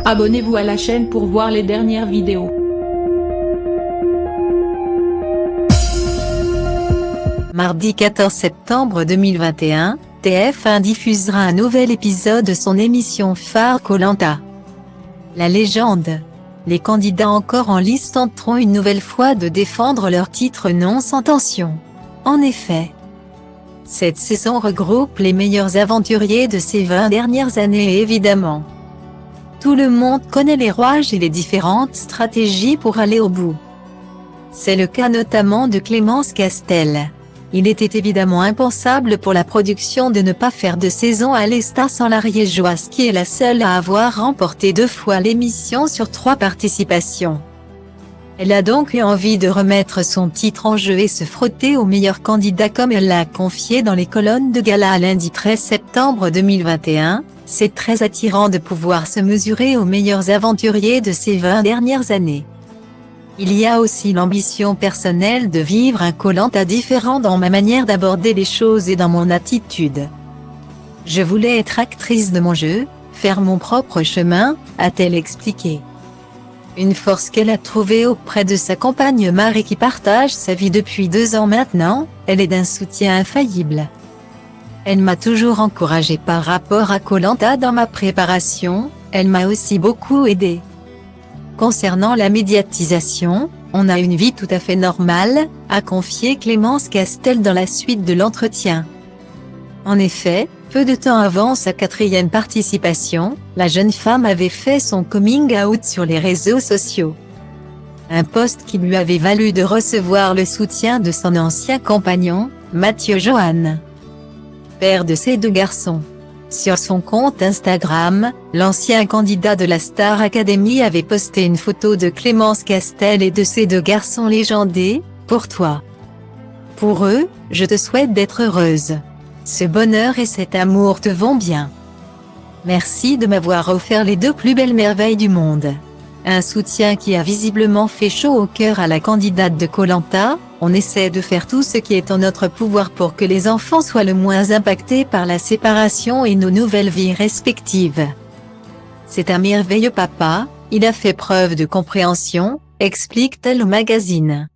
Abonnez-vous à la chaîne pour voir les dernières vidéos. Mardi 14 septembre 2021, TF1 diffusera un nouvel épisode de son émission phare Koh-Lanta. La légende. Les candidats encore en lice tenteront une nouvelle fois de défendre leur titre non sans tension. En effet, cette saison regroupe les meilleurs aventuriers de ces 20 dernières années et évidemment, tout le monde connaît les rouages et les différentes stratégies pour aller au bout. C'est le cas notamment de Clémence Castel. Il était évidemment impensable pour la production de ne pas faire de saison à l'Esta sans la Riégeoise qui est la seule à avoir remporté 2 fois l'émission sur 3 participations. Elle a donc eu envie de remettre son titre en jeu et se frotter aux meilleurs candidats comme elle l'a confié dans les colonnes de gala lundi 13 septembre 2021. C'est très attirant de pouvoir se mesurer aux meilleurs aventuriers de ces 20 dernières années. Il y a aussi l'ambition personnelle de vivre un Koh-Lanta différent dans ma manière d'aborder les choses et dans mon attitude. Je voulais être actrice de mon jeu, faire mon propre chemin, a-t-elle expliqué. Une force qu'elle a trouvée auprès de sa compagne Marie qui partage sa vie depuis 2 ans maintenant, elle est d'un soutien infaillible. Elle m'a toujours encouragée par rapport à Koh-Lanta dans ma préparation, elle m'a aussi beaucoup aidée. Concernant la médiatisation, on a une vie tout à fait normale, a confié Clémence Castel dans la suite de l'entretien. En effet, peu de temps avant sa 4e participation, la jeune femme avait fait son coming out sur les réseaux sociaux. Un post qui lui avait valu de recevoir le soutien de son ancien compagnon, Mathieu Johan, père de ses 2 garçons. Sur son compte Instagram, l'ancien candidat de la Star Academy avait posté une photo de Clémence Castel et de ses 2 garçons légendés, pour toi. Pour eux, je te souhaite d'être heureuse. Ce bonheur et cet amour te vont bien. Merci de m'avoir offert les 2 plus belles merveilles du monde. Un soutien qui a visiblement fait chaud au cœur à la candidate de Koh-Lanta. On essaie de faire tout ce qui est en notre pouvoir pour que les enfants soient le moins impactés par la séparation et nos nouvelles vies respectives. C'est un merveilleux papa, il a fait preuve de compréhension, explique-t-elle au magazine.